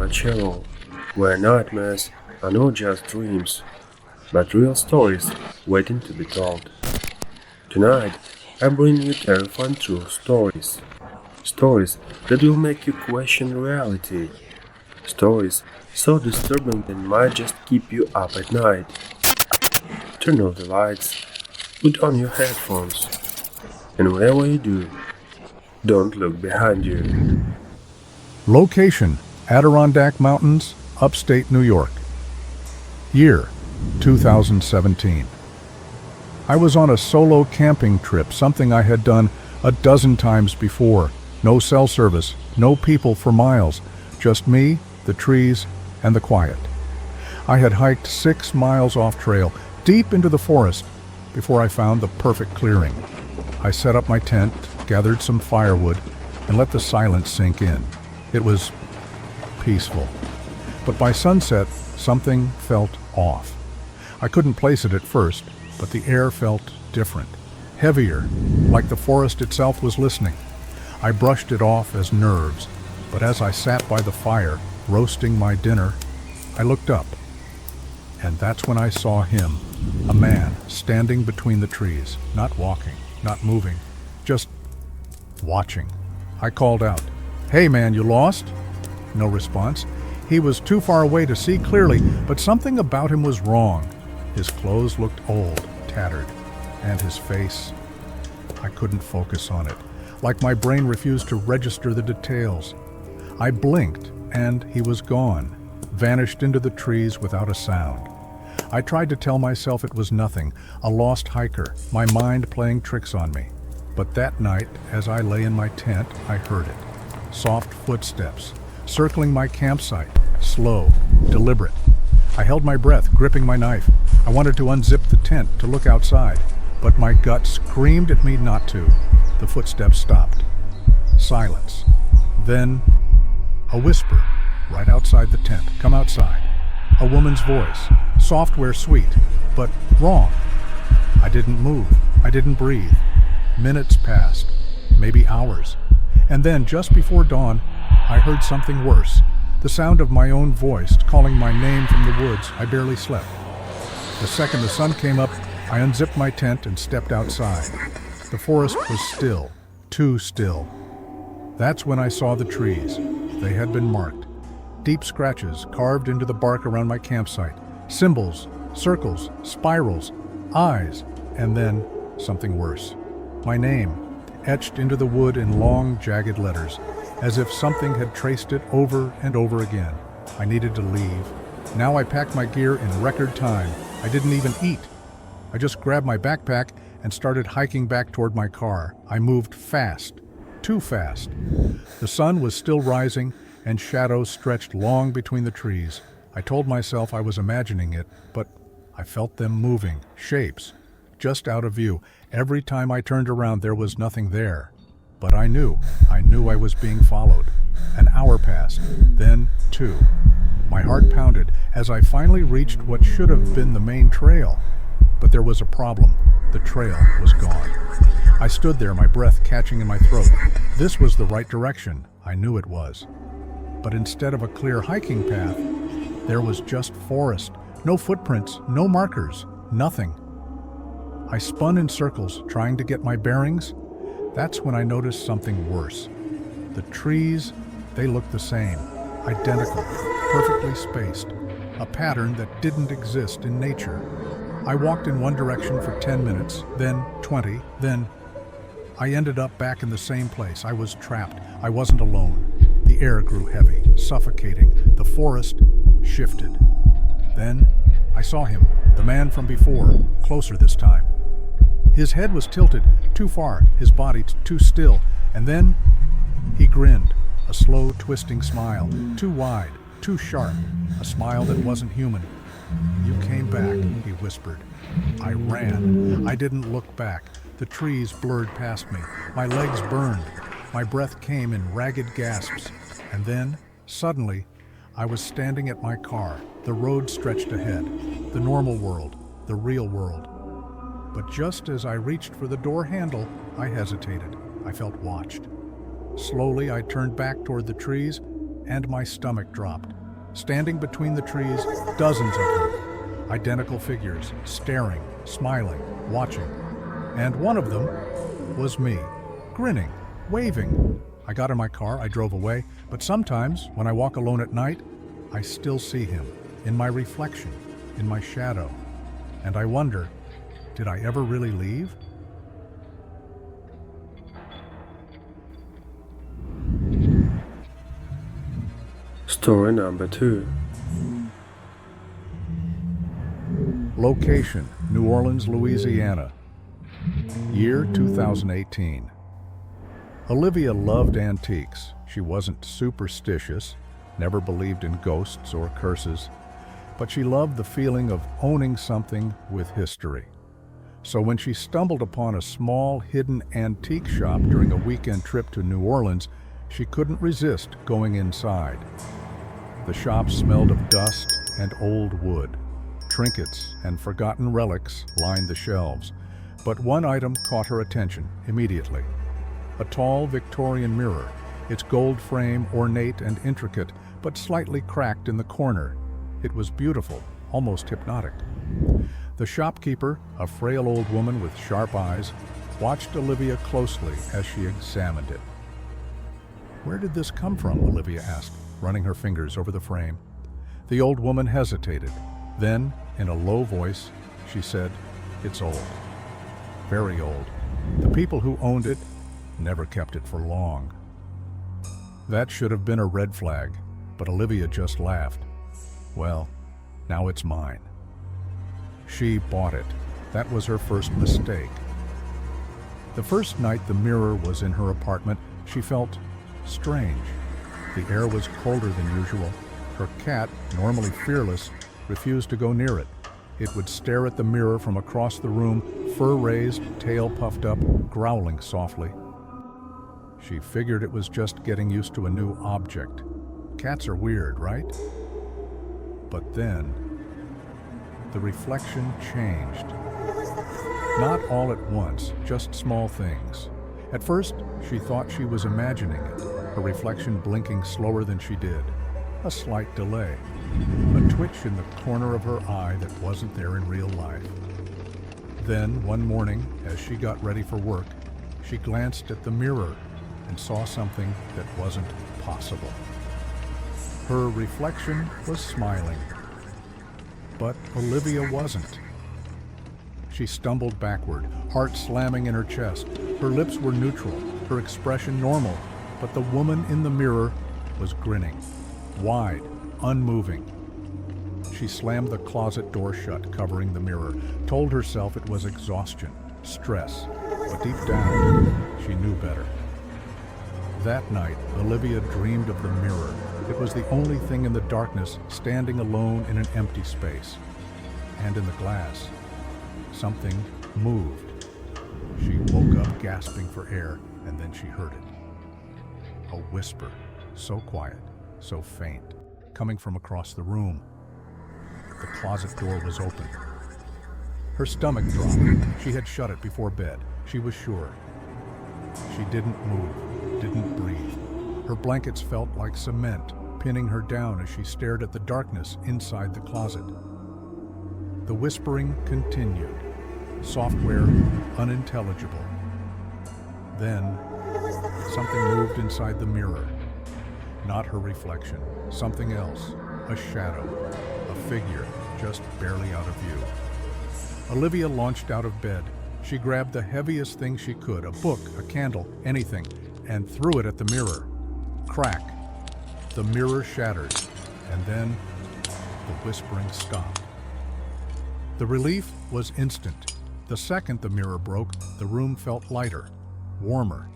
my channel, where nightmares are not just dreams, but real stories waiting to be told. Tonight, I bring you terrifying true stories. Stories that will make you question reality. Stories so disturbing they might just keep you up at night. Turn off the lights, put on your headphones, and whatever you do, don't look behind you. Location: Adirondack Mountains, upstate New York. Year: 2017. I was on a solo camping trip, something I had done a dozen times before. No cell service, no people for miles, just me, the trees, and the quiet. I had hiked 6 miles off trail, deep into the forest, before I found the perfect clearing. I set up my tent, gathered some firewood, and let the silence sink in. It was peaceful. But by sunset, something felt off. I couldn't place it at first, but the air felt different, heavier, like the forest itself was listening. I brushed it off as nerves, but as I sat by the fire, roasting my dinner, I looked up. And that's when I saw him, a man standing between the trees, not walking, not moving, just watching. I called out, "Hey man, you lost?" No response. He was too far away to see clearly, but something about him was wrong. His clothes looked old, tattered, and his face, I couldn't focus on it. Like my brain refused to register the details. I blinked, and he was gone, vanished into the trees without a sound. I tried to tell myself it was nothing, a lost hiker, my mind playing tricks on me. But that night, as I lay in my tent, I heard it. Soft footsteps, circling my campsite, slow, deliberate. I held my breath, gripping my knife. I wanted to unzip the tent, to look outside, but my gut screamed at me not to. The footsteps stopped. Silence. Then, a whisper, right outside the tent. "Come outside." A woman's voice, software sweet, but wrong. I didn't move. I didn't breathe. Minutes passed, maybe hours. And then, just before dawn, I heard something worse. The sound of my own voice calling my name from the woods. I barely slept. The second the sun came up, I unzipped my tent and stepped outside. The forest was still, too still. That's when I saw the trees. They had been marked. Deep scratches carved into the bark around my campsite. Symbols, circles, spirals, eyes, and then something worse. My name, etched into the wood in long, jagged letters, as if something had traced it over and over again. I needed to leave. Now I packed my gear in record time. I didn't even eat. I just grabbed my backpack and started hiking back toward my car. I moved fast, too fast. The sun was still rising, and shadows stretched long between the trees. I told myself I was imagining it, but I felt them moving, shapes, just out of view. Every time I turned around, there was nothing there. But I knew I was being followed. An hour passed, then 2. My heart pounded as I finally reached what should have been the main trail. But there was a problem. The trail was gone. I stood there, my breath catching in my throat. This was the right direction. I knew it was. But instead of a clear hiking path, there was just forest. No footprints, no markers, nothing. I spun in circles, trying to get my bearings. That's when I noticed something worse. The trees, they looked the same, identical, perfectly spaced, a pattern that didn't exist in nature. I walked in one direction for 10 minutes, then 20, then I ended up back in the same place. I was trapped. I wasn't alone. The air grew heavy, suffocating. The forest shifted. Then I saw him, the man from before, closer this time. His head was tilted too far, his body too still, and then he grinned, a slow, twisting smile, too wide, too sharp, a smile that wasn't human. "You came back," he whispered. I ran. I didn't look back. The trees blurred past me. My legs burned. My breath came in ragged gasps. And then, suddenly, I was standing at my car. The road stretched ahead. The normal world, the real world. But just as I reached for the door handle, I hesitated. I felt watched. Slowly, I turned back toward the trees, and my stomach dropped. Standing between the trees, dozens of them, identical figures, staring, smiling, watching. And one of them was me, grinning, waving. I got in my car, I drove away, but sometimes, when I walk alone at night, I still see him, in my reflection, in my shadow. And I wonder, did I ever really leave? Story number 2. Location, New Orleans, Louisiana. Year 2018. Olivia loved antiques. She wasn't superstitious, never believed in ghosts or curses, but she loved the feeling of owning something with history. So when she stumbled upon a small, hidden antique shop during a weekend trip to New Orleans, she couldn't resist going inside. The shop smelled of dust and old wood. Trinkets and forgotten relics lined the shelves, but one item caught her attention immediately. A tall Victorian mirror, its gold frame ornate and intricate, but slightly cracked in the corner. It was beautiful, almost hypnotic. The shopkeeper, a frail old woman with sharp eyes, watched Olivia closely as she examined it. "Where did this come from?" Olivia asked, running her fingers over the frame. The old woman hesitated. Then, in a low voice, she said, "It's old. Very old. The people who owned it never kept it for long." That should have been a red flag, but Olivia just laughed. "Well, now it's mine." She bought it. That was her first mistake. The first night the mirror was in her apartment, she felt strange. The air was colder than usual. Her cat, normally fearless, refused to go near it. It would stare at the mirror from across the room, fur raised, tail puffed up, growling softly. She figured it was just getting used to a new object. Cats are weird, right? But then, the reflection changed. Not all at once, just small things. At first, she thought she was imagining it, her reflection blinking slower than she did. A slight delay. A twitch in the corner of her eye that wasn't there in real life. Then, one morning, as she got ready for work, she glanced at the mirror and saw something that wasn't possible. Her reflection was smiling, but Olivia wasn't. She stumbled backward, heart slamming in her chest. Her lips were neutral, her expression normal, but the woman in the mirror was grinning, wide, unmoving. She slammed the closet door shut, covering the mirror, told herself it was exhaustion, stress, but deep down, she knew better. That night, Olivia dreamed of the mirror. It was the only thing in the darkness, standing alone in an empty space. And in the glass, something moved. She woke up gasping for air, and then she heard it. A whisper, so quiet, so faint, coming from across the room. The closet door was open. Her stomach dropped. She had shut it before bed. She was sure. She didn't move, didn't breathe. Her blankets felt like cement, pinning her down as she stared at the darkness inside the closet. The whispering continued, software unintelligible. Then, something moved inside the mirror. Not her reflection, something else, a shadow, a figure just barely out of view. Olivia launched out of bed. She grabbed the heaviest thing she could, a book, a candle, anything, and threw it at the mirror. Crack. The mirror shattered, and then the whispering stopped. The relief was instant. The second the mirror broke, the room felt lighter, warmer.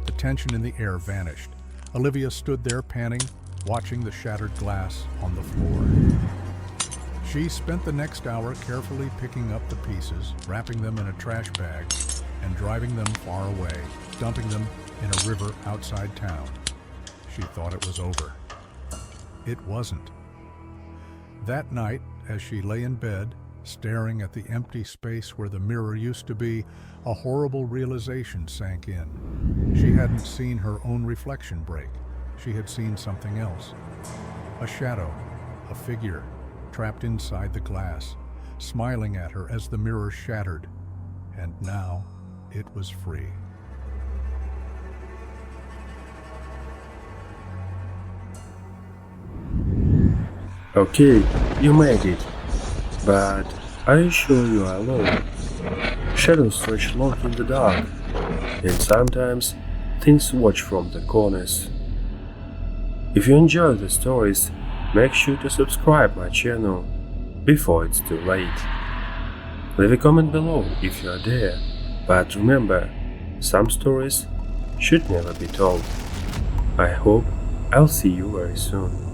The tension in the air vanished. Olivia stood there panting, watching the shattered glass on the floor. She spent the next hour carefully picking up the pieces, wrapping them in a trash bag, and driving them far away, dumping them in a river outside town. She thought it was over. It wasn't. That night, as she lay in bed, staring at the empty space where the mirror used to be, a horrible realization sank in. She hadn't seen her own reflection break. she had seen something else. A shadow, a figure, trapped inside the glass, smiling at her as the mirror shattered. And now it was free. Okay, you made it. But are you sure you are alone? Shadows stretch long in the dark, and sometimes things watch from the corners. If you enjoy the stories, make sure to subscribe my channel before it's too late. Leave a comment below if you are there, but remember, some stories should never be told. I hope I'll see you very soon.